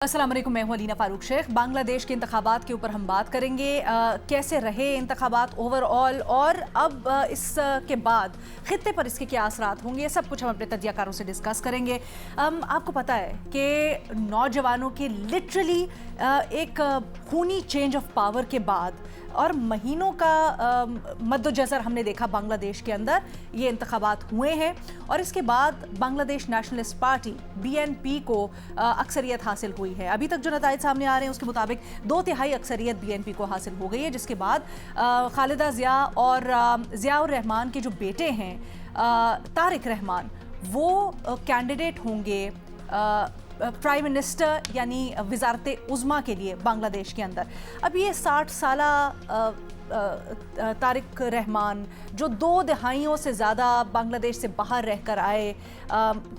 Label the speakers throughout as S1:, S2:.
S1: अस्सलाम वालेकुम, मैं हूं अलीना फारूक शेख। बांग्लादेश के इंतखाबात के ऊपर हम बात करेंगे, कैसे रहे इंतखाबात ओवरऑल, और अब इसके बाद खित्ते पर इसके क्या असरात होंगे, ये सब कुछ हम अपने तजियाकारों से डिस्कस करेंगे। आपको पता है कि नौजवानों के लिटरली एक खूनी चेंज ऑफ पावर के बाद और महीनों का मद्दोजज़र हमने देखा बांग्लादेश के अंदर, ये इंतखाबात हुए हैं और इसके बाद बांग्लादेश नेशनलिस्ट पार्टी BNP को अक्सरियत हासिल हुई है। अभी तक जो नताइज सामने आ रहे हैं उसके मुताबिक 2/3 अक्सरियत BNP को हासिल हो गई है, जिसके बाद खालिदा ज़िया और ज़ियाउर रहमान के जो बेटे हैं तारिक रहमान, वो कैंडिडेट होंगे प्राइम मिनिस्टर यानी वज़ारत उज़्मा के लिए बांग्लादेश के अंदर। अब ये 60 साला तारिक रहमान जो 2 दहाइयों से ज़्यादा बांग्लादेश से बाहर रहकर आए,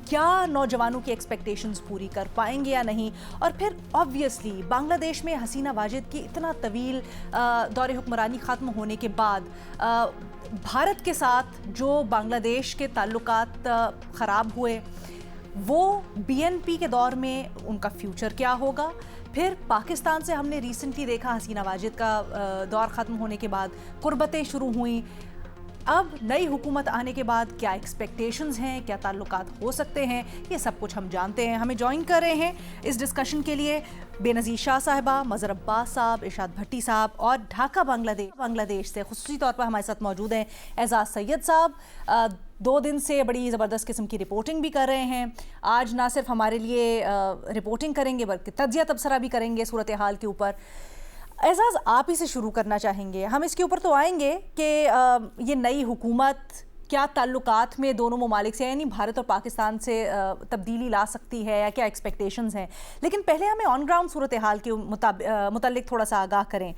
S1: क्या नौजवानों की एक्सपेक्टेशंस पूरी कर पाएंगे या नहीं? और फिर ऑब्वियसली बांग्लादेश में हसीना वाजिद की इतना तवील दौर हुक्मरानी ख़त्म होने के बाद भारत के साथ जो बांग्लादेश के ताल्लुकात ख़राब हुए, वो BNP के दौर में उनका फ्यूचर क्या होगा? फिर पाकिस्तान से हमने रिसेंटली देखा हसीना वाजिद का दौर ख़त्म होने के बाद कुर्बतें शुरू हुई। अब नई हुकूमत आने के बाद क्या एक्सपेक्टेशंस हैं, क्या ताल्लुकात हो सकते हैं, ये सब कुछ हम जानते हैं। हमें ज्वाइन कर रहे हैं इस डिस्कशन के लिए बेनज़ीर शाह साहिबा, मज़हर अब्बास साहब, इरशाद भट्टी साहब, और ढाका बांग्लादेश से खुसूसी तौर पर हमारे साथ मौजूद हैं एजाज़ सैयद साहब। 2 दिन से बड़ी ज़बरदस्त किस्म की रिपोर्टिंग भी कर रहे हैं। आज ना सिर्फ हमारे लिए रिपोर्टिंग करेंगे बल्कि तज्जिया तबसरा भी करेंगे सूरत हाल के ऊपर। एजाज़, आप ही से शुरू करना चाहेंगे। हम इसके ऊपर तो आएंगे कि ये नई हुकूमत क्या ताल्लुकात में दोनों ममालिक से, यानी भारत और पाकिस्तान से तब्दीली ला सकती है, या क्या एक्सपेक्टेशंस हैं। लेकिन पहले हमें ऑन ग्राउंड सूरत हाल के मुतालिक थोड़ा सा आगाह करें।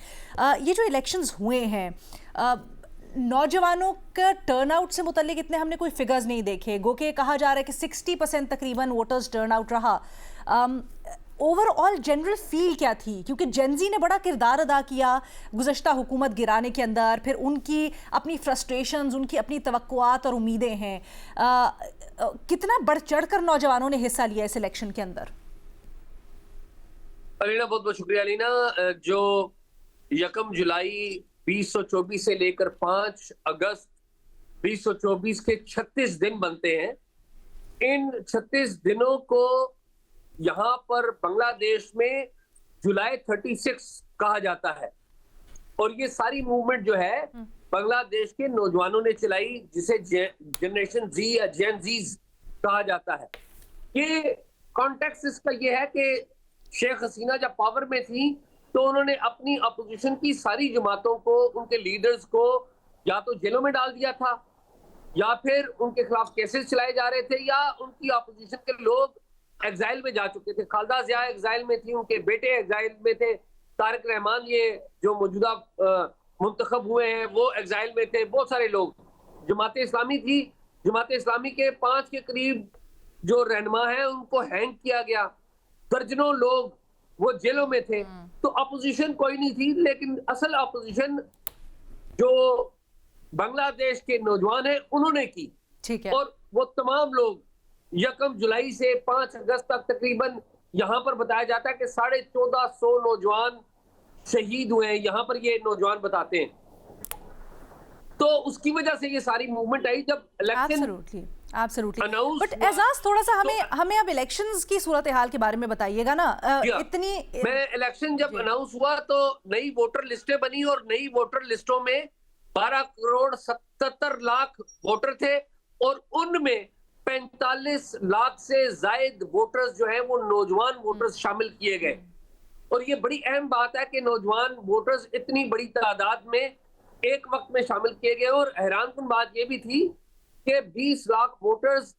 S1: ये जो इलेक्शंस हुए हैं, नौजवानों का टर्नआउट से मुतल्लिक इतने हमने कोई फिगर्स नहीं देखे, गो के कहा जा रहा है कि 60% तकरीबन वोटर्स टर्नआउट रहा। ओवरऑल जनरल फील क्या थी? क्योंकि जेनजी ने बड़ा किरदार अदा किया गुज़श्ता हुकूमत गिराने के अंदर, फिर उनकी अपनी फ्रस्ट्रेशंस, उनकी अपनी तवक्कुआत और उम्मीदें हैं। कितना बढ़ चढ़ कर नौजवानों ने हिस्सा लिया इस इलेक्शन के अंदर?
S2: अलीना, बहुत बहुत शुक्रिया। अलीना, जो 1 जुलाई 2024 से लेकर 5 अगस्त 2024 के 36 दिन बनते हैं। इन 36 दिनों को यहाँ पर बांग्लादेश में जुलाई 36 कहा जाता है, और ये सारी मूवमेंट जो है बांग्लादेश के नौजवानों ने चलाई, जिसे जनरेशन Z या जेन जीज कहा जाता है। ये कॉन्टेक्स्ट इसका ये है कि शेख हसीना जब पावर में थी तो उन्होंने अपनी अपोजिशन की सारी जमातों को, उनके लीडर्स को या तो जेलों में डाल दिया था, या फिर उनके खिलाफ केसेस चलाए जा रहे थे, या उनकी अपोजिशन के लोग एग्जाइल में जा चुके थे। खालिदा ज़िया एग्जाइल में थी, उनके बेटे एग्जाइल में थे, तारिक रहमान ये जो मौजूदा मुंतखब हुए हैं वो एग्जाइल में थे, बहुत सारे लोग। जमात इस्लामी थी, जमात इस्लामी के 5 के करीब जो रहनुमा हैं उनको हैंग किया गया, दर्जनों लोग वो जेलों में थे। तो अपोजिशन कोई नहीं थी, लेकिन असल अपोजिशन जो बांग्लादेश के नौजवान हैं उन्होंने की।
S1: ठीक है।
S2: और वो तमाम लोग 1 जुलाई से 5 अगस्त तक तकरीबन यहाँ पर बताया जाता है कि 1450 नौजवान शहीद हुए हैं, यहाँ पर ये नौजवान बताते हैं। तो उसकी वजह से ये सारी मूवमेंट आई जब इलेक्शन
S1: एब्सोल्युटली। बट एजाज, थोड़ा सा हमें अब इलेक्शंस की सूरत हाल के बारे में बताइएगा ना।
S2: मैं इलेक्शन जब अनाउंस हुआ तो नई वोटर लिस्टें बनी, और नई वोटर लिस्टों में 12 करोड़ 77 लाख वोटर थे, और उनमें 45 लाख से जायद वोटर्स जो है वो नौजवान वोटर्स शामिल किए गए। और ये बड़ी अहम बात है कि नौजवान वोटर्स इतनी बड़ी तादाद में एक वक्त में शामिल किए गए। और हैरानकुन बात ये भी थी कि 20 लाख वोटर्स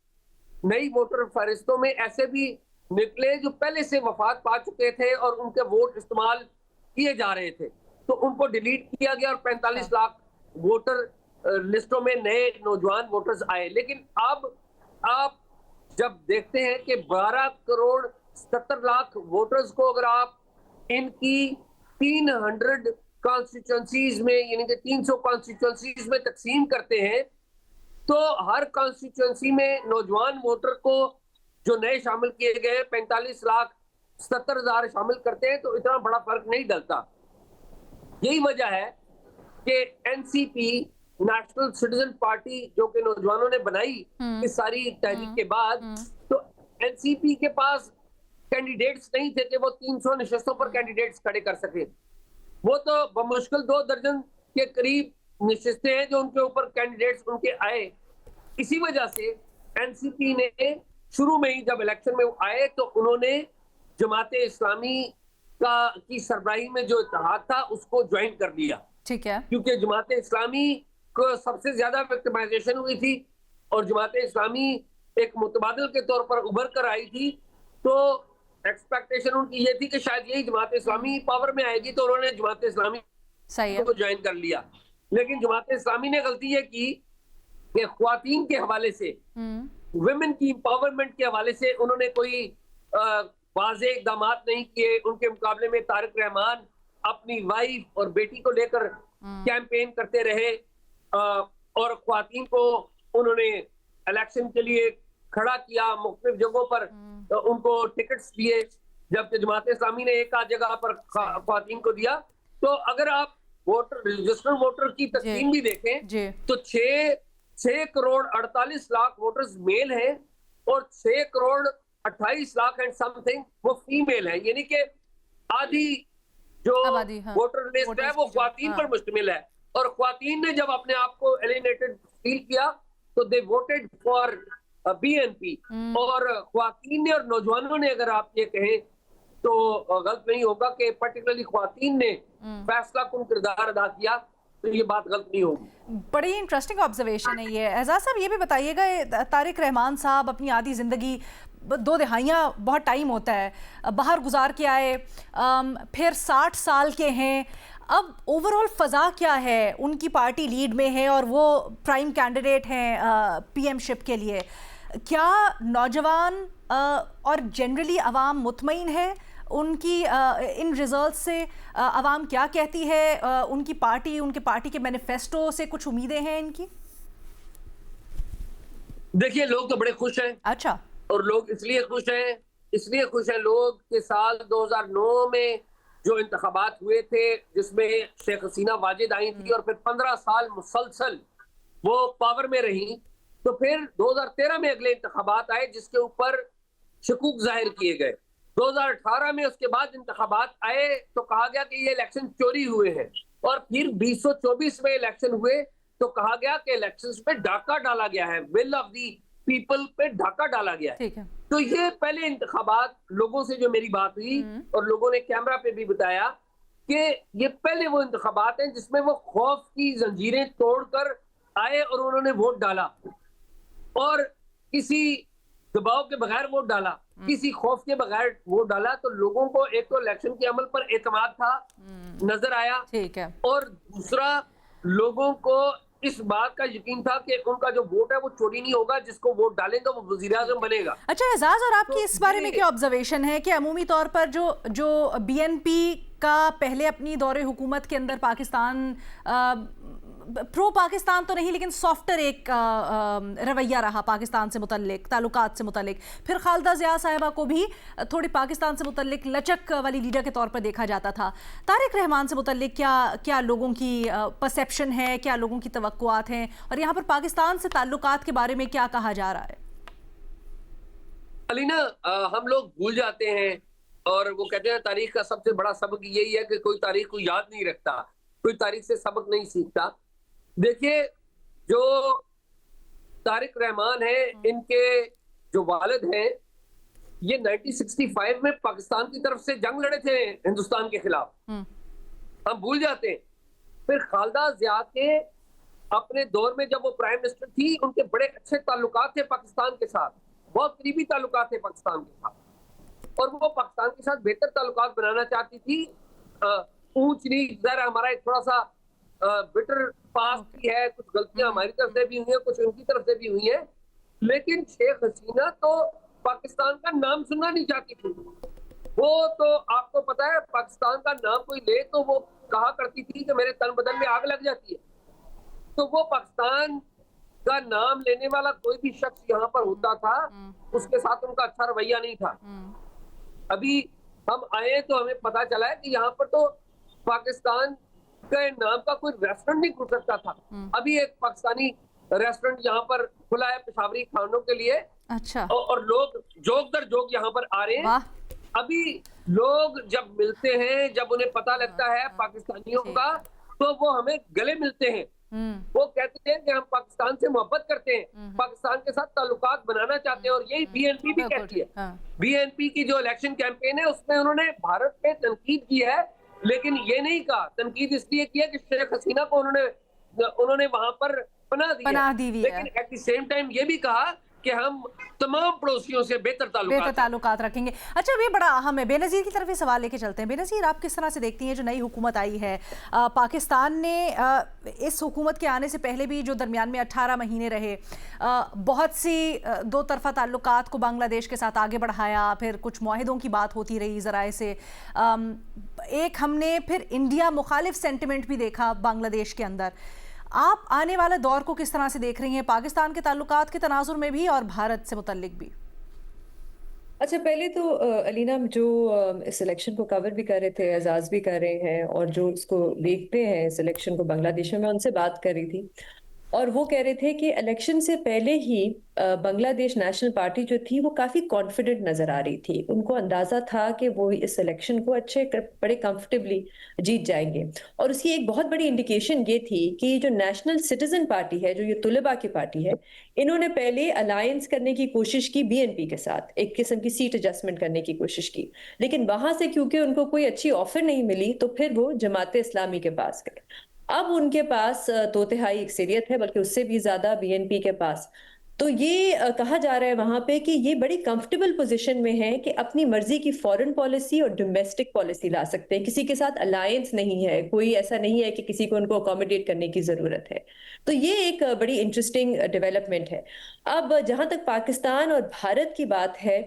S2: नई वोटर फहरिस्तों में ऐसे भी निकले जो पहले से वफात पा चुके थे और उनके वोट इस्तेमाल किए जा रहे थे, तो उनको डिलीट किया गया, और 45 लाख वोटर लिस्टों में नए नौजवान वोटर्स आए। लेकिन अब आप जब देखते हैं कि 12 करोड़ 77 लाख वोटर्स को अगर आप इनकी 300 कॉन्स्टिट्यूंसीज में, यानी कि 300 कॉन्स्टिट्यूंसीज में तकसीम करते हैं, तो हर कॉन्स्टिट्यूंसी में नौजवान वोटर को जो नए शामिल किए गए 45 लाख 70,000 शामिल करते हैं तो इतना बड़ा फर्क नहीं डलता। यही वजह है कि एनसीपी, नेशनल सिटीजन पार्टी, जो कि नौजवानों ने बनाई इस सारी तहरीक के बाद, तो एनसीपी के पास कैंडिडेट्स नहीं थे कि वो 300 नशस्तों पर कैंडिडेट्स खड़े कर सके। वो तो बमुश्किल 2 दर्जन के करीब नशस्तें हैं जो उनके ऊपर कैंडिडेट्स उनके आए। इसी वजह से एनसीपी ने शुरू में ही जब इलेक्शन में आए तो उन्होंने जमाते इस्लामी की सरबराही में जो इत्तेहाद था उसको ज्वाइन कर लिया।
S1: ठीक है।
S2: क्योंकि जमाते इस्लामी को सबसे ज्यादा विक्टिमाइजेशन हुई थी और जमाते इस्लामी एक मुतबादिल के तौर पर उभर कर आई थी, तो एक्सपेक्टेशन उनकी ये थी कि शायद यही जमात इस्लामी पावर में आएगी, तो उन्होंने जमात इस्लामी को ज्वाइन कर लिया। लेकिन जमात इस्लामी ने गलती ये की कि ख्वातीन के हवाले से, विमेन की एम्पावरमेंट के हवाले से उन्होंने कोई वाज़ेह इक़दाम नहीं किए। उनके मुकाबले में तारिक रहमान अपनी वाइफ और बेटी को लेकर कैंपेन करते रहे और ख्वातीन को उन्होंने इलेक्शन के लिए खड़ा किया, मुख्तलिफ जगहों पर उनको टिकट्स दिए, जबकि जमात इस्लामी ने एक आध जगह पर ख्वातीन को दिया। तो अगर आप वोटर, रजिस्टर्ड वोटर की तकसीम भी देखें तो 6 करोड़ 48 लाख वोटर्स मेल हैं और 6 करोड़ 28 लाख एंड समथिंग वो फीमेल है, यानी कि आधी जो वोटर लिस्ट है वो ख्वातीन पर मुश्तमिल है। और ख्वातीन ने जब अपने आप को एलिनेटेड फील किया तो दे वोटेड फॉर बीएनपी। और ख्वातीन ने और नौजवानों ने, अगर आप ये कहें तो गलत नहीं होगा कि पर्टिकुलरली ख्वातीन ने फैसला कुन किरदार अदा किया, तो ये बात गलत नहीं होगी।
S1: बड़ी इंटरेस्टिंग ऑब्जर्वेशन है ये। एजाज साहब, ये भी बताइएगा, तारिक रहमान साहब अपनी आधी ज़िंदगी 2 दहाइयाँ बहुत टाइम होता है, बाहर गुजार के आए, फिर 60 साल के हैं। अब ओवरऑल फ़ज़ा क्या है? उनकी पार्टी लीड में है और वो प्राइम कैंडिडेट हैं पीएमशिप के लिए। क्या नौजवान और जनरली अवाम मुतमईन है उनकी इन रिजल्ट से? अवाम क्या कहती है? उनकी पार्टी, उनके पार्टी के मैनिफेस्टो से कुछ उम्मीदें हैं इनकी?
S2: देखिए, लोग तो बड़े खुश हैं।
S1: अच्छा।
S2: और लोग इसलिए खुश हैं लोग कि साल 2009 में जो इंतखाबात हुए थे जिसमें शेख हसीना वाजिद आई थी और फिर 15 साल मुसलसल वो पावर में रही, तो फिर 2013 में अगले इंतखाबात आए जिसके ऊपर शकूक जाहिर किए गए। 2018 में उसके बाद इंतखाबात आए तो कहा गया कि ये इलेक्शन चोरी हुए हैं, और फिर 2024 में इलेक्शन हुए तो कहा गया कि इलेक्शंस पे डाका डाला गया है, विल ऑफ दी पीपल पे डाका डाला गया है। तो ये पहले इंतखाबात, लोगों से जो मेरी बात हुई और लोगों ने कैमरा पे भी बताया कि ये पहले वो इंतखाबात हैं जिसमें वो खौफ की जंजीरें तोड़कर आए और उन्होंने वोट डाला और किसी दबाव के बगैर वोट डाला, किसी खौफ के बगैर वोट डाला। तो लोगों को एक तो इलेक्शन के अमल पर एतमाद था, नजर आया, ठीक है, और दूसरा लोगों को इस बात का यकीन था कि उनका जो वोट है वो चोरी नहीं होगा, जिसको वोट डालेंगे वो वज़ीर-ए-आज़म बनेगा।
S1: अच्छा एजाज, और आपकी इस बारे में क्या ऑब्जर्वेशन है कि अमूमी तौर पर जो बीएनपी का पहले अपनी दौरे हुकूमत के अंदर पाकिस्तान, प्रो पाकिस्तान तो नहीं लेकिन सॉफ्टर एक रवैया रहा पाकिस्तान से मुतल्लिक, ताल्लुकात से मुतल्लिक, फिर खालिदा ज़िया साहिबा को भी थोड़ी पाकिस्तान से मुतल्लिक लचक वाली लीडर के तौर पर देखा जाता था। तारिक रहमान से मुतल्लिक क्या लोगों की परसेप्शन है, क्या लोगों की तवक्कुआत हैं, और यहाँ पर पाकिस्तान से ताल्लुकात के बारे में क्या कहा जा रहा है?
S2: अलीना, हम लोग भूल जाते हैं और वो कहते हैं तारीख का सबसे बड़ा सबक यही है कि कोई तारीख को याद नहीं रखता, कोई तारीख से सबक नहीं सीखता। देखिए, जो तारिक रहमान है, इनके जो वालिद हैं, ये 1965 में पाकिस्तान की तरफ से जंग लड़े थे हिंदुस्तान के खिलाफ, हम भूल जाते हैं। फिर खालिदा ज़िया के अपने दौर में जब वो प्राइम मिनिस्टर थी, उनके बड़े अच्छे ताल्लुकात थे पाकिस्तान के साथ, बहुत करीबी ताल्लुकात थे पाकिस्तान के साथ, और वो पाकिस्तान के साथ बेहतर ताल्लुकात बनाना चाहती थी। ऊंच नीच ज़रा हमारा एक थोड़ा सा बिटर पास भी है, कुछ गलतियां हमारी तरफ से भी हुई हैं, कुछ उनकी तरफ से भी हुई हैं, लेकिन शेख हसीना तो पाकिस्तान का नाम सुनना नहीं चाहती थी। वो तो आपको पता है, पाकिस्तान का नाम कोई ले तो वो कहा करती थी कि मेरे तन बदन में आग लग जाती है। तो वो पाकिस्तान का नाम लेने वाला कोई भी शख्स यहाँ पर होता था, उसके साथ उनका अच्छा रवैया नहीं था। अभी हम आए तो हमें पता चला है कि यहाँ पर तो पाकिस्तान के नाम का कोई रेस्टोरेंट नहीं खुल सकता था। अभी एक पाकिस्तानी रेस्टोरेंट यहाँ पर खुला है पेशावरी खानों के लिए,
S1: अच्छा।
S2: और लोग जोक दर जोक यहाँ पर आ रहे हैं।
S1: वाह।
S2: अभी लोग जब मिलते हैं, जब उन्हें पता लगता है पाकिस्तानियों
S1: ठीक
S2: का,
S1: है।
S2: तो वो हमें गले मिलते हैं। वो कहते हैं कि हम पाकिस्तान से मोहब्बत करते हैं, पाकिस्तान के साथ ताल्लुकात बनाना चाहते हैं, और यही बीएनपी भी
S1: बिल्कुल
S2: कहती है।
S1: ठीक। हाँ।
S2: बीएनपी की जो इलेक्शन कैंपेन है उसमें उन्होंने भारत पे तनकीद की है, लेकिन ये नहीं कहा, तनकीद इसलिए की है कि शेख हसीना को उन्होंने वहां पर पनाह दी है,
S1: पनाह दी हुई है।
S2: लेकिन एट द सेम टाइम ये भी कहा कि हम तमाम पड़ोसियों से बेहतर
S1: ताल्लुकात रखेंगे। अच्छा, ये बड़ा अहम है। बेनज़ीर की तरफ ये सवाल लेके चलते हैं। बेनज़ीर, आप किस तरह से देखती हैं जो नई हुकूमत आई है? पाकिस्तान ने इस हुकूमत के आने से पहले भी जो दरमियान में 18 महीने रहे, बहुत सी दो तरफ़ा ताल्लुकात को बांग्लादेश के साथ आगे बढ़ाया, फिर कुछ मुआहिदों की बात होती रही ज़राए से। एक हमने फिर इंडिया मुखालिफ सेंटिमेंट भी देखा बांग्लादेश के अंदर। आप आने वाले दौर को किस तरह से देख रही हैं, पाकिस्तान के ताल्लुकात के तनाजुर में भी और भारत से मुतल्लिक भी?
S3: अच्छा, पहले तो अलीना, जो इस इलेक्शन को कवर भी कर रहे थे, एजाज भी कर रहे हैं, और जो इसको देखते हैं इस इलेक्शन को बांग्लादेश में, मैं उनसे बात कर रही थी, और वो कह रहे थे कि इलेक्शन से पहले ही बांग्लादेश नेशनल पार्टी जो थी वो काफी कॉन्फिडेंट नजर आ रही थी। उनको अंदाजा था कि वो इस इलेक्शन को बड़े कंफर्टेबली जीत जाएंगे, और उसकी एक बहुत बड़ी इंडिकेशन ये थी कि जो नेशनल सिटीजन पार्टी है, जो ये तुलबा की पार्टी है, इन्होंने पहले अलायंस करने की कोशिश की बीएनपी के साथ, एक किस्म की सीट एडजस्टमेंट करने की कोशिश की, लेकिन वहां से क्योंकि उनको कोई अच्छी ऑफर नहीं मिली, तो फिर वो जमाते इस्लामी के पास गए। अब उनके पास दो तिहाई अक्सरियत है, बल्कि उससे भी ज्यादा बीएनपी के पास। तो ये कहा जा रहा है वहां पे कि ये बड़ी कंफर्टेबल पोजीशन में है कि अपनी मर्जी की फॉरेन पॉलिसी और डोमेस्टिक पॉलिसी ला सकते हैं। किसी के साथ अलायंस नहीं है, कोई ऐसा नहीं है कि किसी को उनको अकोमोडेट करने की जरूरत है। तो ये एक बड़ी इंटरेस्टिंग डेवलपमेंट है। अब जहां तक पाकिस्तान और भारत की बात है,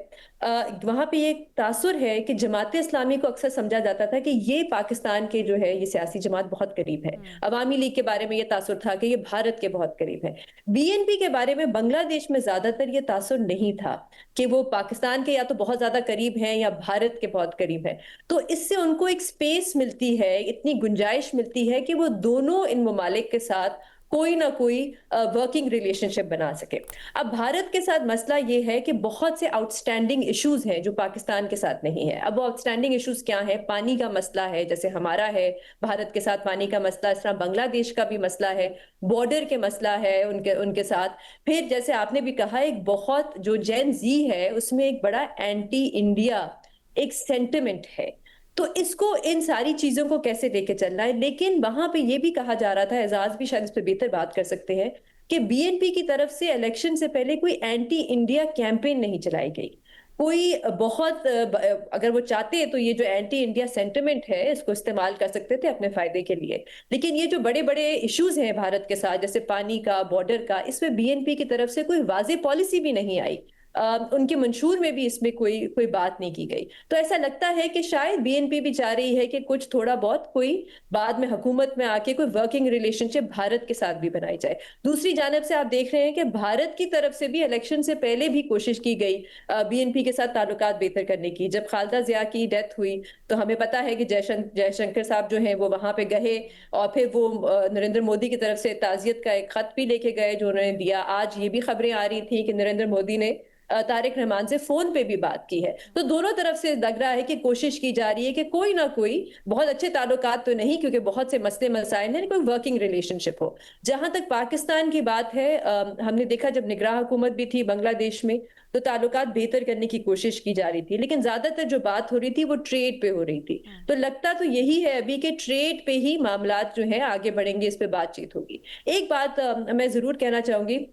S3: वहां पे ये तासुर है कि जमात इस्लामी को अक्सर समझा जाता था कि ये पाकिस्तान के जो है ये सियासी जमात बहुत करीब है। अवामी लीग के बारे में ये तासुर था कि ये भारत के बहुत करीब है। बीएनपी के बारे में बांग्लादेश में ज्यादातर ये तासुर नहीं था कि वो पाकिस्तान के या तो बहुत ज्यादा करीब है या भारत के बहुत करीब है। तो इससे उनको एक स्पेस मिलती है, इतनी गुंजाइश मिलती है कि वो दोनों इन ममालिक के साथ कोई ना कोई वर्किंग रिलेशनशिप बना सके। अब भारत के साथ मसला ये है कि बहुत से आउटस्टैंडिंग इश्यूज हैं जो पाकिस्तान के साथ नहीं है। अब वो आउटस्टैंडिंग इश्यूज क्या है? पानी का मसला है, जैसे हमारा है भारत के साथ पानी का मसला, इस तरह बांग्लादेश का भी मसला है, बॉर्डर के मसला है उनके उनके साथ। फिर जैसे आपने भी कहा, एक बहुत जो जेन जी है उसमें एक बड़ा एंटी इंडिया एक सेंटिमेंट है। तो इसको, इन सारी चीजों को कैसे लेके चलना है? लेकिन वहां पे ये भी कहा जा रहा था, एजाज भी शायद इस पे बेहतर बात कर सकते हैं, कि बीएनपी की तरफ से इलेक्शन से पहले कोई एंटी इंडिया कैंपेन नहीं चलाई गई। कोई बहुत अगर वो चाहते तो ये जो एंटी इंडिया सेंटिमेंट है इसको इस्तेमाल कर सकते थे अपने फायदे के लिए। लेकिन ये जो बड़े बड़े इश्यूज हैं भारत के साथ, जैसे पानी का, बॉर्डर का, इसमें बीएनपी की तरफ से कोई वाज़ेह पॉलिसी भी नहीं आई। उनके मंशूर में भी इसमें कोई कोई बात नहीं की गई। तो ऐसा लगता है कि शायद बीएनपी भी चाह रही है कि कुछ थोड़ा बहुत कोई बाद में हुकूमत में आके कोई वर्किंग रिलेशनशिप भारत के साथ भी बनाई जाए। दूसरी जानब से आप देख रहे हैं कि भारत की तरफ से भी इलेक्शन से पहले भी कोशिश की गई बीएनपी के साथ ताल्लुकात बेहतर करने की। जब खालिदा जिया की डेथ हुई तो हमें पता है कि जयशंकर साहब जो हैं वो वहां पे गए, और फिर वो नरेंद्र मोदी की तरफ से ताजियत का एक खत भी लेके गए जो उन्होंने दिया। आज ये भी खबरें आ रही थी कि नरेंद्र मोदी ने तारिक रहमान से फोन पे भी बात की है। तो दोनों तरफ से लग रहा है कि कोशिश की जा रही है कि कोई ना कोई, बहुत अच्छे ताल्लुकात तो नहीं क्योंकि बहुत से मसले मसाइल हैं, कोई वर्किंग रिलेशनशिप हो। जहां तक पाकिस्तान की बात है, हमने देखा जब निगरान हुकूमत भी थी बांग्लादेश में तो ताल्लुकात बेहतर करने की कोशिश की जा रही थी, लेकिन ज्यादातर जो बात हो रही थी वो ट्रेड पे हो रही थी। तो लगता तो यही है अभी कि ट्रेड पे ही मामलात जो है आगे बढ़ेंगे, इस पे बातचीत होगी। एक बात मैं जरूर कहना चाहूंगी,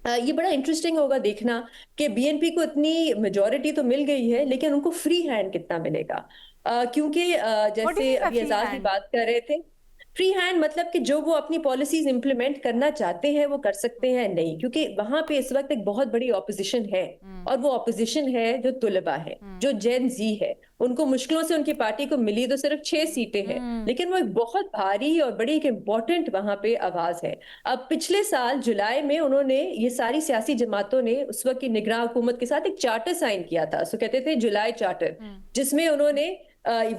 S3: ये बड़ा इंटरेस्टिंग होगा देखना कि बीएनपी को इतनी मेजोरिटी तो मिल गई है, लेकिन उनको फ्री हैंड कितना मिलेगा? क्योंकि जैसे अभी एजाज भी बात कर रहे थे, फ्री हैंड मतलब कि जो वो अपनी पॉलिसीज इंप्लीमेंट करना चाहते हैं वो कर सकते हैं नहीं, क्योंकि वहां पे इस वक्त एक बहुत बड़ी ऑपोजिशन है, और वो ऑपोजिशन है जो तुलबा है, जो जेन जी है। उनको मुश्किलों से उनकी पार्टी को मिली तो सिर्फ 6 सीटें हैं, लेकिन वो एक बहुत भारी और बड़ी एक इम्पोर्टेंट वहां पे आवाज है। अब पिछले साल जुलाई में उन्होंने, ये सारी सियासी जमातों ने उस वक्त की निगरान हुकूमत के साथ एक चार्टर साइन किया था, उसको कहते थे जुलाई चार्टर, जिसमें उन्होंने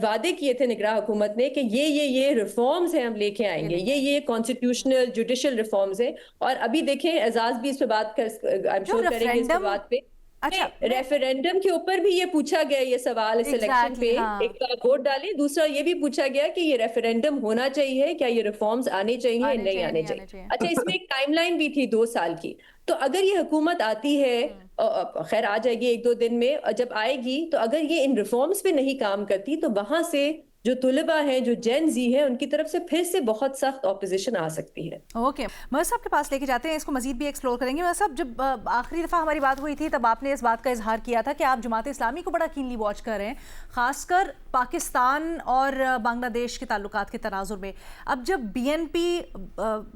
S3: वादे किए थे निगरान हुकूमत ने कि ये रिफॉर्म्स हैं हम लेके आएंगे, ये कॉन्स्टिट्यूशनल जुडिशियल रिफॉर्म्स हैं। और अभी देखें, एजाज भी इस पे बात कर, आई एम श्योर करेंगे इस पे बात पे।
S1: अच्छा,
S3: रेफरेंडम के ऊपर भी ये पूछा गया, ये सवाल इस इलेक्शन पे,
S1: हाँ।
S3: एक बार वोट डालें, दूसरा ये भी पूछा गया कि ये रेफरेंडम होना चाहिए, क्या ये रिफॉर्म्स आने चाहिए, नहीं आने चाहिए। अच्छा, इसमें एक टाइमलाइन भी थी 2 साल की। तो अगर ये हुकूमत आती है, खैर आ जाएगी 1-2 दिन में, और जब आएगी तो अगर ये इन रिफॉर्म्स पे नहीं काम करती तो वहां से जो तुलबा है, जो जेन जी है, उनकी तरफ से फिर से बहुत सख्त ऑपोजिशन आ सकती है।
S1: ओके, मगर साहब के पास लेके जाते हैं, इसको मजीद भी एक्सप्लोर करेंगे। मगर साहब, जब आखिरी दफ़ा हमारी बात हुई थी तब आपने इस बात का इजहार किया था कि आप जमात इस्लामी को बड़ा कीनली वॉच कर रहे हैं, ख़ासकर पाकिस्तान और बांग्लादेश के ताल्लुकात के तनाजुर में। अब जब BNP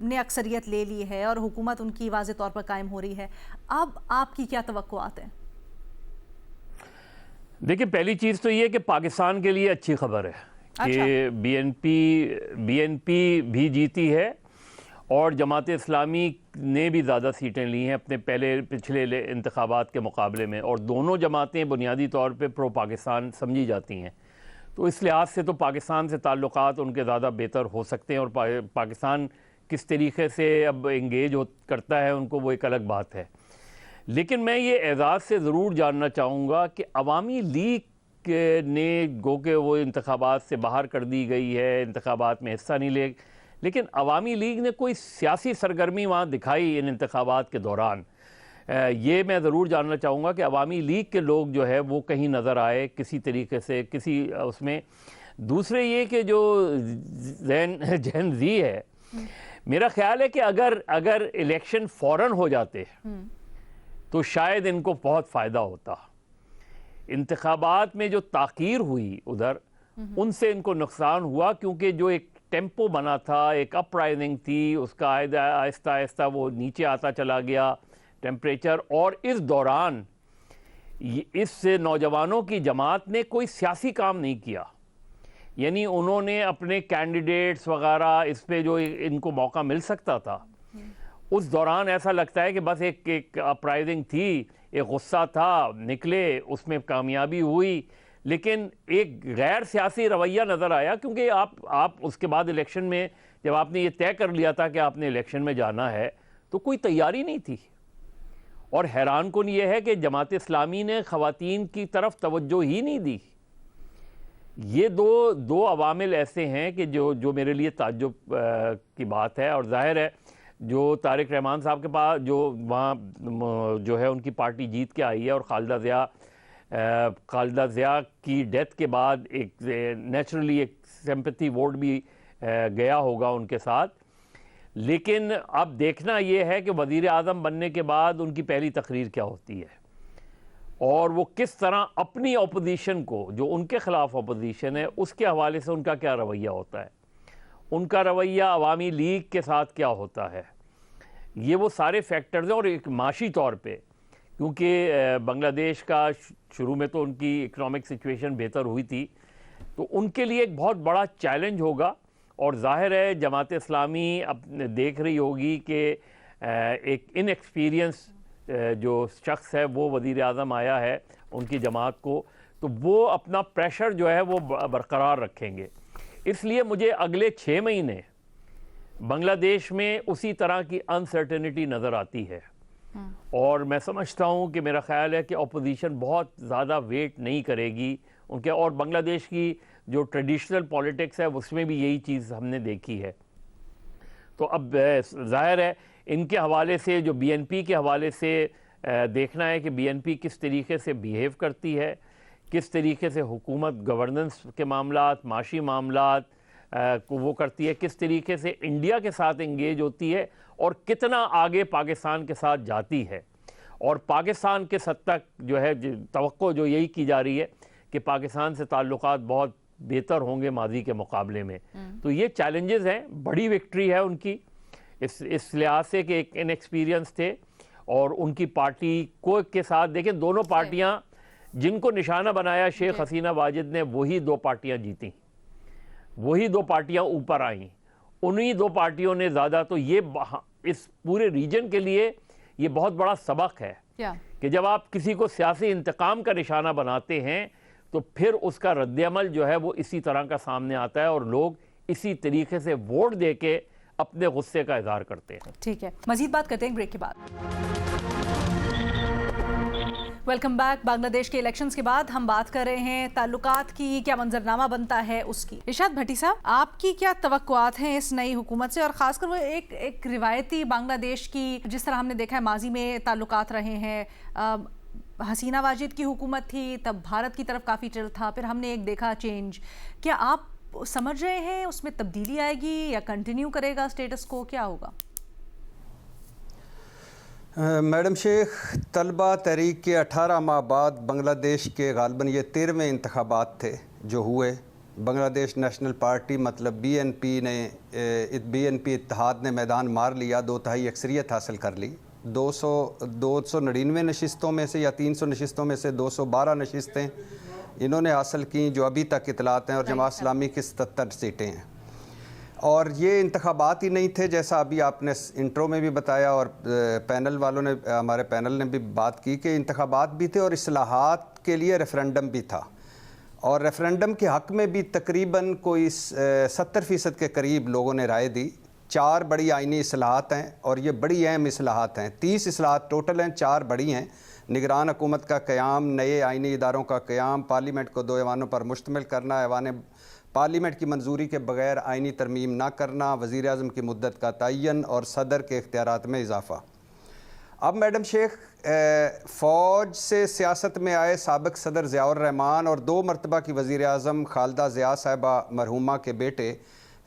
S1: ने अक्सरियत ले ली है और हुकूमत उनकी वाज़ेह तौर पर कायम हो रही है, अब आपकी क्या तवक्कुआत हैं?
S4: देखिए, पहली चीज़ तो ये कि पाकिस्तान के लिए अच्छी खबर है कि BNP भी जीती है और जमात इस्लामी ने भी ज़्यादा सीटें ली हैं अपने पिछले इंतखाबात के मुकाबले में, और दोनों जमातें बुनियादी तौर पे प्रो पाकिस्तान समझी जाती हैं। तो इस लिहाज से तो पाकिस्तान से ताल्लुकात उनके ज़्यादा बेहतर हो सकते हैं, और पाकिस्तान किस तरीके से अब इंगेज करता है उनको, वो एक अलग बात है। लेकिन मैं ये एजाज़ से ज़रूर जानना चाहूँगा कि अवामी लीग ने गो के वो इंतखाबात से बाहर कर दी गई है, इंतखाबात में हिस्सा नहीं लेकिन अवामी लीग ने कोई सियासी सरगर्मी वहाँ दिखाई इन इंतखाबात के दौरान, ये मैं ज़रूर जानना चाहूँगा कि अवामी लीग के लोग जो है वो कहीं नज़र आए किसी तरीके से, किसी उसमें। दूसरे ये कि जो जेन जी है, मेरा ख्याल है कि अगर इलेक्शन फ़ौरन हो जाते तो शायद इनको बहुत फ़ायदा होता। इंतखाबात में जो ताख़ीर हुई उधर, उनसे इनको नुकसान हुआ, क्योंकि जो एक टेम्पो बना था, एक अपराइजिंग थी, उसका आहिस्ता आहिस्ता वो नीचे आता चला गया टेम्परेचर। और इस दौरान इस नौजवानों की जमात ने कोई सियासी काम नहीं किया, यानी उन्होंने अपने कैंडिडेट्स वगैरह इस पे जो इनको मौका मिल सकता था, उस दौरान ऐसा लगता है कि बस एक अपराइजिंग थी, एक गुस्सा था, निकले, उसमें कामयाबी हुई, लेकिन एक गैर सियासी रवैया नज़र आया। क्योंकि आप उसके बाद इलेक्शन में जब आपने ये तय कर लिया था कि आपने इलेक्शन में जाना है, तो कोई तैयारी नहीं थी। और हैरान कुन ये है कि जमात इस्लामी ने ख़वातीन की तरफ तवज्जो ही नहीं दी। ये दो अवामिल ऐसे हैं कि जो मेरे लिए ताज्जुब की बात है। और जाहिर है जो तारिक रहमान साहब के पास जो वहाँ जो है उनकी पार्टी जीत के आई है, और खालिदा ज़िया की डेथ के बाद एक नेचुरली एक सिंपैथी वोट भी गया होगा उनके साथ। लेकिन अब देखना ये है कि वज़ीर आज़म बनने के बाद उनकी पहली तकरीर क्या होती है, और वो किस तरह अपनी अपोजिशन को, जो उनके ख़िलाफ़ अपोजिशन है, उसके हवाले से उनका क्या रवैया होता है, उनका रवैया अवामी लीग के साथ क्या होता है। ये वो सारे फैक्टर्स हैं। और एक माशी तौर पे, क्योंकि बांग्लादेश का शुरू में तो उनकी इकनॉमिक सिचुएशन बेहतर हुई थी, तो उनके लिए एक बहुत बड़ा चैलेंज होगा। और ज़ाहिर है जमात इस्लामी अब देख रही होगी कि एक इनएक्सपीरियंस जो शख्स है वो वज़ीर आज़म आया है उनकी जमात को, तो वो अपना प्रेशर जो है वो बरकरार रखेंगे। इसलिए मुझे अगले 6 महीने बांग्लादेश में उसी तरह की अनसर्टेनिटी नज़र आती है। और मैं समझता हूँ कि मेरा ख्याल है कि अपोजिशन बहुत ज़्यादा वेट नहीं करेगी उनके। और बांग्लादेश की जो ट्रेडिशनल पॉलिटिक्स है उसमें भी यही चीज़ हमने देखी है। तो अब ज़ाहिर है इनके हवाले से, जो BNP के हवाले से देखना है कि BNP किस तरीके से बिहेव करती है, किस तरीके से हुकूमत गवर्नेंस के मामलात, माशी मामलात को वो करती है, किस तरीके से इंडिया के साथ इंगेज होती है, और कितना आगे पाकिस्तान के साथ जाती है। और पाकिस्तान के सद तक जो है तवक्को जो यही की जा रही है कि पाकिस्तान से ताल्लुकात बहुत बेहतर होंगे माजी के मुकाबले में। तो ये चैलेंजेस हैं, बड़ी विक्ट्री है उनकी इस लिहाज से कि एक इनएक्सपीरियंस थे और उनकी पार्टी को के साथ देखें, दोनों पार्टियां जिनको निशाना बनाया शेख हसीना वाजिद ने, वही दो पार्टियां जीती, वही दो पार्टियां ऊपर आई, उन्हीं दो पार्टियों ने ज़्यादा। तो ये इस पूरे रीजन के लिए ये बहुत बड़ा सबक है कि जब आप किसी को सियासी इंतकाम का निशाना बनाते हैं तो फिर उसका रद्दअमल जो है वो इसी तरह का सामने आता है और लोग इसी तरीके से वोट दे के अपने गुस्से का इजहार करते हैं।
S1: ठीक है, मजीद बात करते हैं ब्रेक के बाद। Welcome back. बांग्लादेश के इलेक्शंस के बाद हम बात कर रहे हैं ताल्लुकात की, क्या मंजरनामा बनता है उसकी। इरशाद भट्टी साहब, आपकी क्या तवक्कुआत हैं इस नई हुकूमत से, और खासकर वो एक रिवायती बांग्लादेश की जिस तरह हमने देखा है माजी में ताल्लुकात रहे हैं। हसीना वाजिद की हुकूमत थी तब भारत की तरफ काफ़ी चल था, फिर हमने एक देखा चेंज। क्या आप समझ रहे हैं उसमें तब्दीली आएगी या कंटिन्यू करेगा स्टेटस को, क्या होगा?
S5: मैडम शेख, तलबा तहरीक के 18 माह बाद बांग्लादेश के गालबन ये 13वें इंतखाबात थे जो हुए। बांग्लादेश नेशनल पार्टी मतलब BNP इत्तेहाद ने मैदान मार लिया, 2/3 अक्सरियत हासिल कर ली। 299 नशिस्तों में से या 300 नशिस्तों में से 212 नशिस्तें इन्होंने हासिल की जो अभी तक इतलात हैं, और जमात इस्लामी की 77 सीटें हैं। और ये इंतखाबात ही नहीं थे, जैसा अभी आपने इंट्रो में भी बताया और पैनल वालों ने, हमारे पैनल ने भी बात की कि इंतखाबात भी थे और इस्लाहात के लिए रेफरेंडम भी था, और रेफरेंडम के हक़ में भी तकरीबन कोई 70% के करीब लोगों ने राय दी। 4 बड़ी आइनी इस्लाहात हैं और ये बड़ी अहम इस्लाहात हैं। 30 इस्लाहात टोटल हैं, 4 बड़ी हैं। निगरान हुकूमत का क़याम, नए आइनी इदारों का क़याम, पार्लियामेंट को 2 ऐवानों पर मुश्तमिल करना, ऐवान पार्लियामेंट की मंजूरी के बगैर आइनी तरमीम ना करना, वज़ीर आज़म की मुद्दत का तयन और सदर के इख्तियारात में इजाफ़ा। अब मैडम शेख, फ़ौज से सियासत में आए साबिक़ सदर ज़ियाउर रहमान और 2 मरतबा की वज़ीर आज़म खालिदा ज़िया साहिबा मरहूमा के बेटे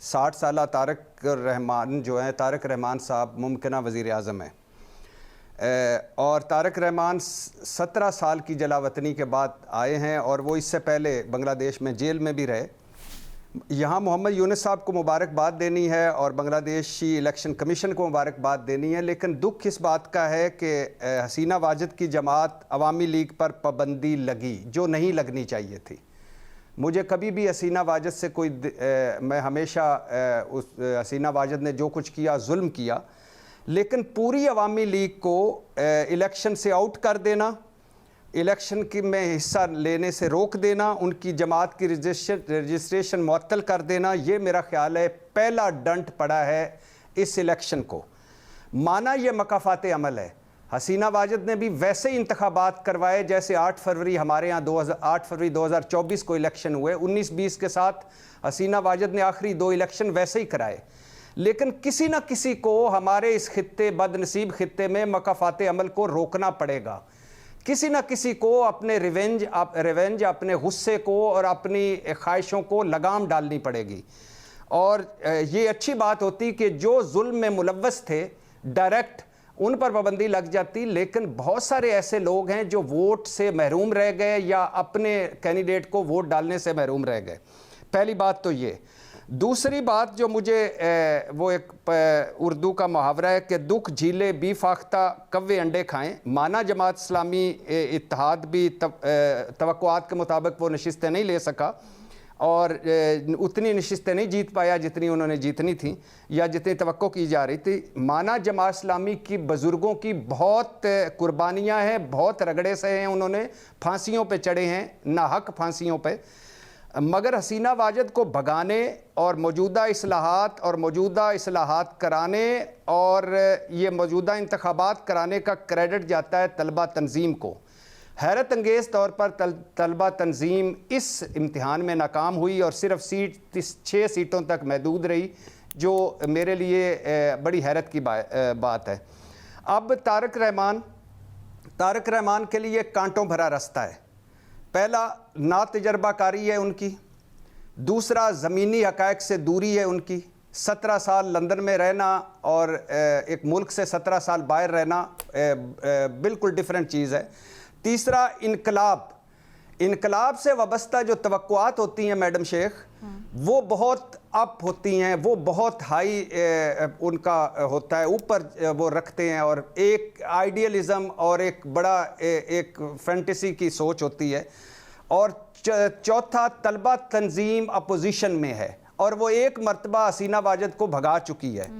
S5: 60 साला तारक रहमान जो हैं, तारक रहमान साहब मुमकिना वज़ीर आज़म हैं। और तारक रहमान 17 साल की जलावतनी के बाद आए हैं और वो इससे पहले बांग्लादेश में जेल में भी रहे। यहाँ मोहम्मद यूनुस साहब को मुबारकबाद देनी है और बांग्लादेशी इलेक्शन कमीशन को मुबारकबाद देनी है, लेकिन दुख इस बात का है कि हसीना वाजिद की जमात अवामी लीग पर पाबंदी लगी जो नहीं लगनी चाहिए थी। मुझे कभी भी हसीना वाजिद से कोई मैं हमेशा उस हसीना वाजिद ने जो कुछ किया जुल्म किया, लेकिन पूरी अवामी लीग को इलेक्शन से आउट कर देना, इलेक्शन की में हिस्सा लेने से रोक देना, उनकी जमात की रजिस्ट्रेशन मुअत्तल कर देना, ये मेरा ख्याल है पहला डंट पड़ा है इस इलेक्शन को। माना ये मकाफात अमल है। हसीना वाजिद ने भी वैसे ही इंतखाबात करवाए जैसे 8 फरवरी हमारे यहाँ 8 फरवरी 2024 को इलेक्शन हुए। 19-20 के साथ हसीना वाजिद ने आखिरी 2 इलेक्शन वैसे ही कराए, लेकिन किसी न किसी को हमारे इस खित्ते, बदनसीब खित्ते में मकाफात अमल को रोकना पड़ेगा। किसी न किसी को अपने रिवेंज, अपने गुस्से को और अपनी ख्वाहिशों को लगाम डालनी पड़ेगी। और ये अच्छी बात होती कि जो जुल्म में मुलव्वस थे डायरेक्ट उन पर पाबंदी लग जाती, लेकिन बहुत सारे ऐसे लोग हैं जो वोट से महरूम रह गए या अपने कैंडिडेट को वोट डालने से महरूम रह गए। पहली बात तो ये। दूसरी बात जो मुझे वो एक उर्दू का मुहावरा है कि दुख झीले बी फाख्ता कव्वे अंडे खाएं। माना जमात इस्लामी इत्तेहाद भी तवक्कुआत के मुताबिक वो नशिस्तें नहीं ले सका और उतनी नशिस्तें नहीं जीत पाया जितनी उन्होंने जीतनी थी या जितनी तवक्को की जा रही थी। माना जमात इस्लामी की बुज़ुर्गों की बहुत कुर्बानियाँ हैं, बहुत रगड़े से हैं, उन्होंने फांसियों पे चढ़े हैं, नाहक फांसियों पे, मगर हसीना वाजिद को भगाने और मौजूदा इस्लाहात कराने और ये मौजूदा इंतखाबात कराने का क्रेडिट जाता है तलबा तंजीम को। हैरत अंगेज़ तौर पर तलबा तंजीम इस इम्तिहान में नाकाम हुई और सिर्फ 6 सीटों तक महदूद रही, जो मेरे लिए बड़ी हैरत की बात है। अब तारक रहमान के लिए कांटों भरा रास्ता है। पहला ना तजर्बाकारी है उनकी, दूसरा ज़मीनी हक़ाइक़ से दूरी है उनकी। 17 साल लंदन में रहना और एक मुल्क से 17 साल बाहर रहना बिल्कुल डिफरेंट चीज़ है। तीसरा इनकलाब से वाबस्ता जो तवक्कुआत होती हैं मैडम शेख, वो बहुत अप होती हैं, वो बहुत हाई उनका होता है, ऊपर वो रखते हैं, और एक आइडियलिज़म और एक बड़ा एक फैंटेसी की सोच होती है। और चौथा, तलबा तंजीम अपोजिशन में है और वो एक मरतबा हसीना वाजिद को भगा चुकी है।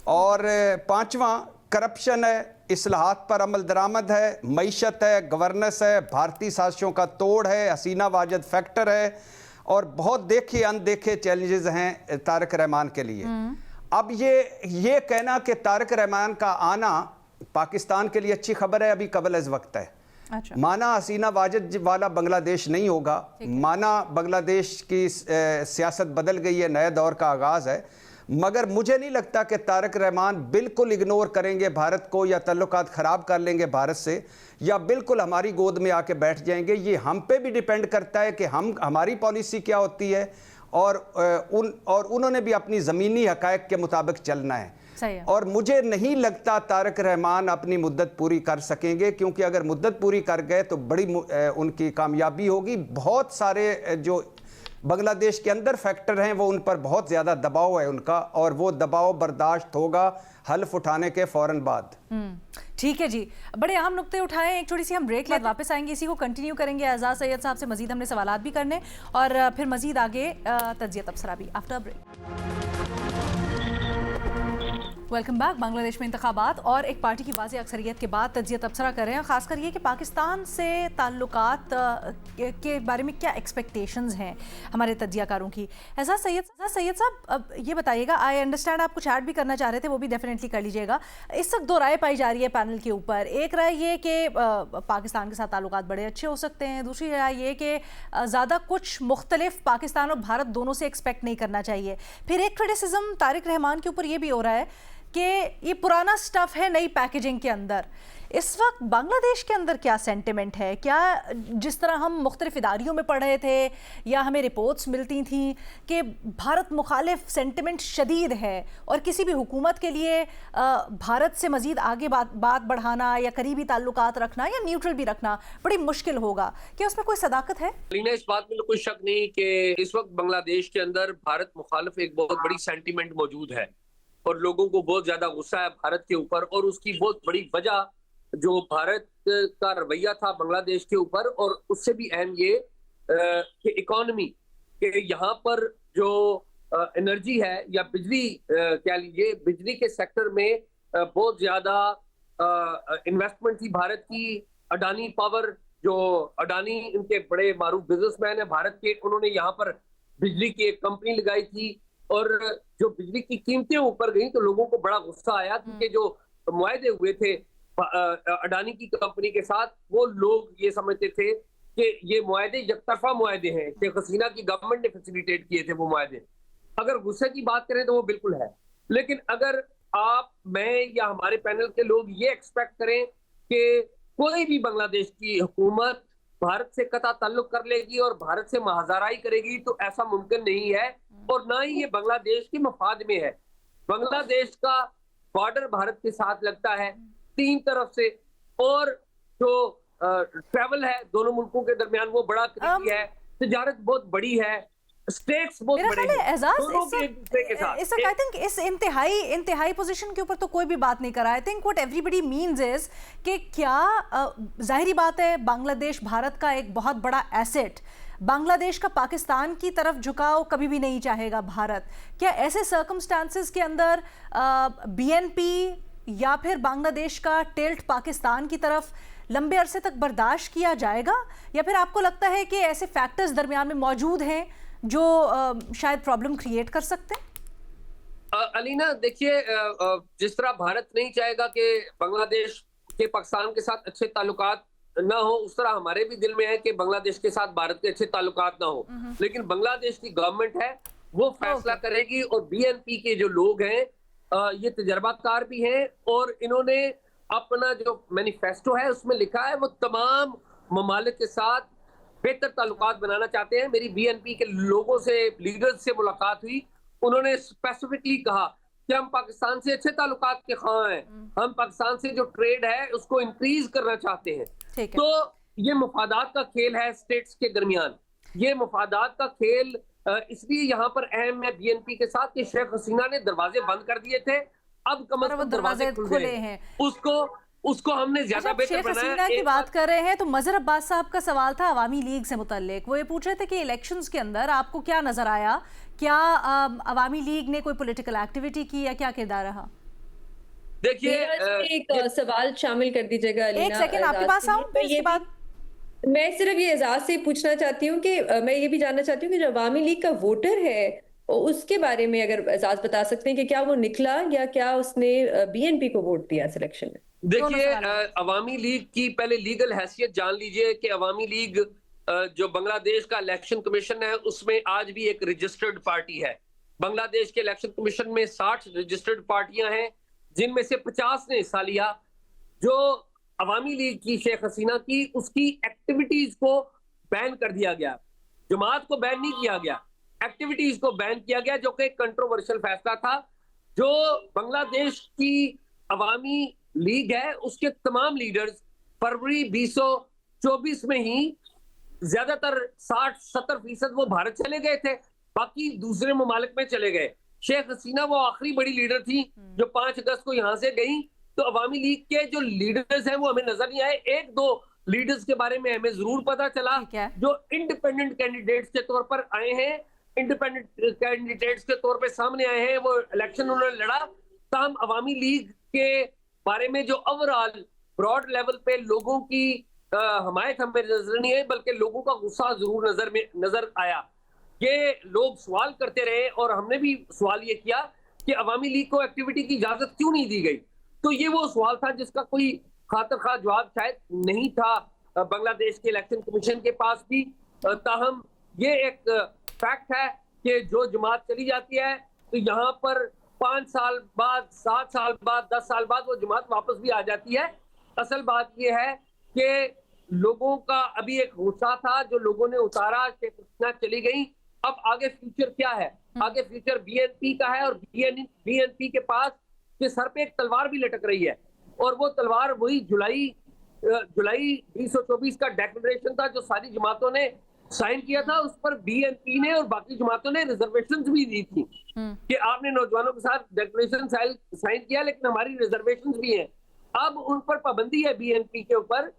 S5: और पांचवा, करप्शन है, इस्लाहात पर अमल दरामद है, मईशत है, गवर्नेंस है, भारतीय साजिशों का तोड़ है, हसीना वाजिद फैक्टर है, और बहुत देखे अनदेखे चैलेंजेस हैं तारिक रहमान के लिए। अब ये कहना कि तारिक रहमान का आना पाकिस्तान के लिए अच्छी खबर है, अभी कबल अज़ वक्त है।
S1: अच्छा।
S5: माना हसीना वाजिद वाला बांग्लादेश नहीं होगा, माना बांग्लादेश की सियासत बदल गई है, नए दौर का आगाज़ है, मगर मुझे नहीं लगता कि तारिक रहमान बिल्कुल इग्नोर करेंगे भारत को, या ताल्लुकात ख़राब कर लेंगे भारत से, या बिल्कुल हमारी गोद में आके बैठ जाएंगे। ये हम पे भी डिपेंड करता है कि हमारी पॉलिसी क्या होती है, और उन्होंने भी अपनी ज़मीनी हक़ाइक़ के मुताबिक चलना है।
S1: सही है।
S5: और मुझे नहीं लगता तारिक रहमान अपनी मुद्दत पूरी कर सकेंगे, क्योंकि अगर मुद्दत पूरी कर गए तो बड़ी उनकी कामयाबी होगी। बहुत सारे जो बांग्लादेश के अंदर फैक्टर हैं वो उन पर बहुत ज़्यादा दबाव है उनका, और वो दबाव बर्दाश्त होगा हल्फ उठाने के फ़ौरन बाद।
S1: ठीक है जी, बड़े अहम नुक्ते उठाए। एक छोटी सी हम ब्रेक ले वापस आएंगे, इसी को कंटिन्यू करेंगे। एजाज सैयद साहब से मजीद हमने सवालात भी करने, और फिर मजीद आगे तज्जिया तबसरा भी after break. Welcome back. Bangladesh में इंतखाबात और एक पार्टी की वाज़ेह अक्सरियत के बाद तज्जिया तबसरा कर रहे हैं, ख़ासकर ये कि पाकिस्तान से ताल्लुकात के बारे में क्या एक्सपेक्टेशंस हैं हमारे तज्जियाकारों की। एजाज सैयद साहब, अब ये बताइएगा, आई अंडरस्टैंड आप कुछ ऐड भी करना चाह रहे थे, वो भी डेफिनेटली कर लीजिएगा। इस वक्त दो राय पाई जा रही है पैनल के ऊपर। एक राय ये कि पाकिस्तान के साथ ताल्लुकात बड़े अच्छे हो सकते हैं, दूसरी राय ये कि ज़्यादा कुछ मुख्तलिफ पाकिस्तान और भारत दोनों से एक्सपेक्ट नहीं करना चाहिए। फिर एक क्रिटिसिज्म तारिक रहमान के ऊपर ये भी हो रहा है कि ये पुराना स्टफ है नई पैकेजिंग के अंदर। इस वक्त बांग्लादेश के अंदर क्या सेंटिमेंट है? क्या जिस तरह हम मुख्तलिफ इदारियों में पढ़ रहे थे या हमें रिपोर्ट्स मिलती थी कि भारत मुखालिफ सेंटिमेंट शदीद है, और किसी भी हुकूमत के लिए भारत से मज़ीद आगे बात बढ़ाना या करीबी ताल्लुकात रखना या न्यूट्रल भी रखना बड़ी मुश्किल होगा। क्या उसमें कोई सदाकत है?
S2: इस बात में तो कोई शक नहीं कि इस वक्त बांग्लादेश के अंदर भारत मुखालिफ एक बहुत बड़ी सेंटिमेंट मौजूद है, और लोगों को बहुत ज्यादा गुस्सा है भारत के ऊपर। और उसकी बहुत बड़ी वजह जो भारत का रवैया था बांग्लादेश के ऊपर, और उससे भी अहम ये कि इकोनॉमी के यहाँ पर जो एनर्जी है या बिजली क्या लीजिए, बिजली के सेक्टर में बहुत ज्यादा इन्वेस्टमेंट थी भारत की। अडानी पावर, जो अडानी इनके बड़े मारूफ बिजनेसमैन है भारत के, उन्होंने यहाँ पर बिजली की एक कंपनी लगाई थी, और जो बिजली की कीमतें ऊपर गई तो लोगों को बड़ा गुस्सा आया, क्योंकि जो मुआहदे हुए थे अडानी की कंपनी के साथ, वो लोग ये समझते थे कि ये मुआहदे यकतरफा मुआहदे हैं, शेख हसीना की गवर्नमेंट ने फैसिलिटेट किए थे वो मुआहदे। अगर गुस्से की बात करें तो वो बिल्कुल है, लेकिन अगर आप, मैं या हमारे पैनल के लोग ये एक्सपेक्ट करें कि कोई भी बांग्लादेश की हुकूमत भारत से कता ताल्लुक कर लेगी और भारत से महाजाराई करेगी, तो ऐसा मुमकिन नहीं है, और ना ही ये बांग्लादेश के मफाद में है। बांग्लादेश का बॉर्डर भारत के साथ लगता है 3 तरफ से, और जो ट्रैवल है दोनों मुल्कों के दरमियान वो बड़ा करीबी है, तिजारत बहुत बड़ी है, स्टेट्स बहुत बड़े हैं दोनों के एक दूसरे के साथ।
S1: आई थिंक इस इंतहाई पोजीशन के ऊपर तो कोई भी बात नहीं कर रहा। I think what everybody means is कि क्या जाहिर बात है बांग्लादेश भारत का एक बहुत बड़ा एसेट, बांग्लादेश का पाकिस्तान की तरफ झुकाव कभी भी नहीं चाहेगा भारत। क्या ऐसे सर्कमस्टांसेस के अंदर बीएनपी या फिर बांग्लादेश का टिल्ट पाकिस्तान की तरफ लंबे अरसे तक बर्दाश्त किया जाएगा, या फिर आपको लगता है कि ऐसे फैक्टर्स दरमियान में मौजूद हैं जो शायद प्रॉब्लम क्रिएट कर सकते हैं?
S2: अलीना, देखिए, जिस तरह भारत नहीं चाहेगा कि बांग्लादेश के पाकिस्तान के साथ अच्छे ताल्लुकात ना हो, उस तरह हमारे भी दिल में है कि बांग्लादेश के साथ भारत के अच्छे ताल्लुकात ना हो। लेकिन बांग्लादेश की गवर्नमेंट है, वो फैसला करेगी। और बीएनपी के जो लोग हैं ये तजर्बाकार भी हैं, और इन्होंने अपना जो मैनिफेस्टो है उसमें लिखा है वो तमाम ममालिक के साथ बेहतर ताल्लुकात बनाना चाहते हैं। मेरी बीएनपी के लोगों से, लीडर्स से मुलाकात हुई, उन्होंने स्पेसिफिकली कहा कि हम पाकिस्तान से अच्छे ताल्लुकात के ख्वाह हैं, हम पाकिस्तान से जो ट्रेड है उसको इंक्रीज करना चाहते हैं। तो ये मुफादात का खेल है स्टेट्स के दरमियान। ये मुफादात का खेल इसलिए यहाँ पर अहम है बीएनपी के साथ कि शेख हसीना ने दरवाजे बंद कर दिए थे, अब कम से कम दरवाजे खुले हैं। उसको हमने ज्यादा बेहतर बनाया।
S1: शेख हसीना की बात कर रहे हैं तो मजहर अब्बास साहब का सवाल था अवामी लीग से मुतल्लिक। वो ये पूछ रहे थे कि इलेक्शंस के अंदर आपको क्या नजर आया, क्या अवामी लीग ने कोई पॉलिटिकल एक्टिविटी की या क्या किरदार रहा?
S2: देखिए
S3: एक सवाल शामिल कर दीजिएगा।
S1: एक सेकंड आपके पास आऊं, इसके बाद
S3: मैं सिर्फ ये एजाज से पूछना चाहती हूँ कि मैं ये भी जानना चाहती हूँ कि जो अवामी लीग का वोटर है उसके बारे में अगर एजाज बता सकते हैं कि क्या वो निकला या क्या उसने बीएनपी को वोट दिया सिलेक्शन में।
S2: देखिए अवामी लीग की पहले लीगल हैसियत जान लीजिए कि अवामी लीग जो बांग्लादेश का इलेक्शन कमीशन है उसमें आज भी एक रजिस्टर्ड पार्टी है। बांग्लादेश के इलेक्शन कमीशन में 60 रजिस्टर्ड पार्टियां हैं जिनमें से 50 ने हिस्सा लिया। जो अवामी लीग की शेख हसीना की उसकी एक्टिविटीज को बैन कर दिया गया, जमात को बैन नहीं किया गया, एक्टिविटीज को बैन किया गया, जो कि कंट्रोवर्शियल फैसला था। जो बांग्लादेश की अवामी लीग है उसके तमाम लीडर्स फरवरी 2024 में ही ज्यादातर 60-70% वो भारत चले गए थे, बाकी दूसरे ममालिक में चले गए। शेख हसीना वो आखिरी बड़ी लीडर थी जो 5 अगस्त को यहां से गई। तो अवामी लीग के जो लीडर्स हैं वो हमें नजर नहीं आए। 1-2 लीडर्स के बारे में हमें जरूर पता चला जो इंडिपेंडेंट कैंडिडेट्स के तौर पर आए हैं, इंडिपेंडेंट कैंडिडेट्स के तौर पर सामने आए हैं, वो इलेक्शन उन्होंने लड़ा। ताहम अवामी लीग के बारे में जो ओवरऑल ब्रॉड लेवल पे लोगों की हमायत हमें नजर नहीं आई, बल्कि लोगों का गुस्सा जरूर नजर आया। ये लोग सवाल करते रहे और हमने भी सवाल ये किया कि अवामी लीग को एक्टिविटी की इजाजत क्यों नहीं दी गई। तो ये वो सवाल था जिसका कोई खातिर खा जवाब शायद नहीं था बांग्लादेश के इलेक्शन कमीशन के पास भी। ताहम ये एक फैक्ट है कि जो जमात चली जाती है तो यहाँ पर 5 साल बाद, 7 साल बाद, 10 साल बाद वो जमात वापस भी आ जाती है। असल बात ये है कि लोगों का अभी एक गुस्सा था जो लोगों ने उतारा, शेख हसीना चली गई। अब आगे फ्यूचर क्या है? आगे फ्यूचर बीएनपी का है और बीएनपी के पास के सर पे एक तलवार भी लटक रही है और वो तलवार वही जुलाई 2024 का डेक्लेरेशन था जो सारी जमातों ने साइन किया था। उस पर बीएनपी ने और बाकी जमातों ने रिजर्वेशंस भी दी थी कि आपने नौजवानों के साथ डेक्लेरेशन साइन किया लेकिन हमारी रिजर्वेशंस भी हैं। अब उन पर पाबंदी है बीएनपी के ऊपर।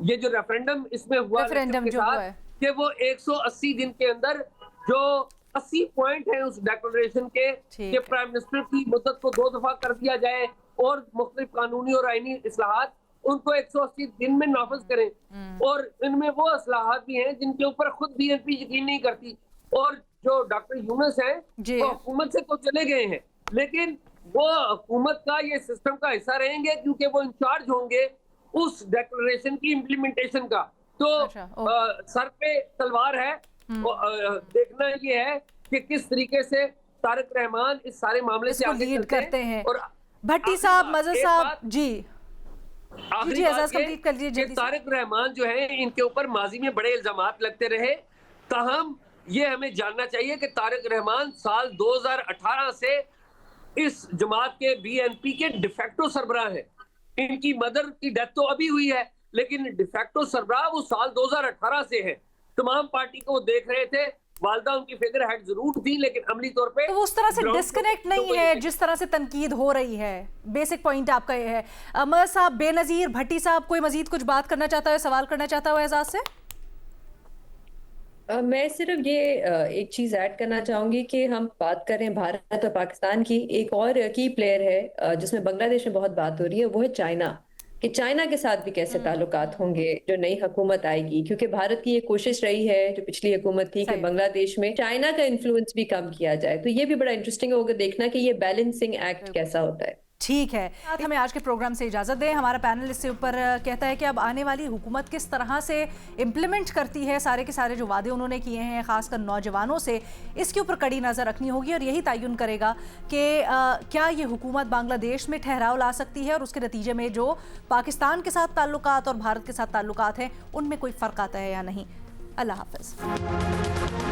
S2: ये जो रेफरेंडम इसमें हुआ
S1: रेफरेंडम जो हुआ है
S2: कि वो 180 दिन के अंदर जो 80 पॉइंट है उस डेक्लेरेशन के कि प्राइम मिनिस्टर की मुद्दत को 2 दफा कर दिया जाए और मुख्तलिफ कानूनी और आईनी इस्लाहात उनको 180 दिन में नाफिज करें। और इनमें वो इस्लाहात भी हैं जिनके ऊपर खुद बीएनपी यकीन नहीं करती। और जो डॉक्टर यूनुस हैं वो हुकूमत से तो चले गए हैं लेकिन वो हुकूमत का ये सिस्टम का हिस्सा रहेंगे क्योंकि वो इंचार्ज होंगे उस डेक्लेरेशन की इम्प्लीमेंटेशन का। तो सर पे तलवार है। देखना ये है कि किस तरीके से तारिक रहमान इस सारे मामले से आगे
S1: लीड करते हैं।
S2: और
S1: भट्टी साहब, मजहर साहब जी
S2: आखिरी बात ये तारिक रहमान जो है इनके ऊपर माजी में बड़े इल्जामात लगते रहे। ताहम ये हमें जानना चाहिए कि तारिक रहमान साल 2018 से इस जमात के बीएनपी के डिफेक्टो सरबराह है। इनकी मदर की डेथ तो अभी हुई है लेकिन डिफेक्टो सरबराह वो साल 2018 से है। तमाम पार्टी को देख रहे थे, वालदा उनकी फिगर हेड जरूर थी लेकिन अमली तौर पे
S1: तो उस तरह से डिस्कनेक्ट नहीं है जिस तरह से तनकीद हो रही है। बेसिक पॉइंट आपका ये है। अमर साहब, बेनजीर, भट्टी साहब, कोई मजीद कुछ बात करना चाहता है, सवाल करना चाहता है एजाज से?
S3: मैं सिर्फ ये एक चीज ऐड करना चाहूंगी कि हम बात करें भारत और पाकिस्तान की, एक और की प्लेयर है जिसमें बांग्लादेश में बहुत बात हो रही है, वो है चाइना। कि चाइना के साथ भी कैसे ताल्लुकात होंगे जो नई हुकूमत आएगी, क्योंकि भारत की ये कोशिश रही है जो पिछली हुकूमत थी कि बांग्लादेश में चाइना का इन्फ्लुएंस भी कम किया जाए। तो ये भी बड़ा इंटरेस्टिंग होगा देखना कि ये बैलेंसिंग एक्ट कैसा होता है।
S1: ठीक है, हमें आज के प्रोग्राम से इजाज़त दें। हमारा पैनल इससे ऊपर कहता है कि अब आने वाली हुकूमत किस तरह से इम्प्लीमेंट करती है सारे के सारे जो वादे उन्होंने किए हैं खासकर नौजवानों से, इसके ऊपर कड़ी नज़र रखनी होगी और यही तयन करेगा कि क्या ये हुकूमत बांग्लादेश में ठहराव ला सकती है और उसके नतीजे में जो पाकिस्तान के साथ ताल्लुकात और भारत के साथ ताल्लुकात हैं उनमें कोई फ़र्क आता है या नहीं। अल्लाह हाफ़िज़।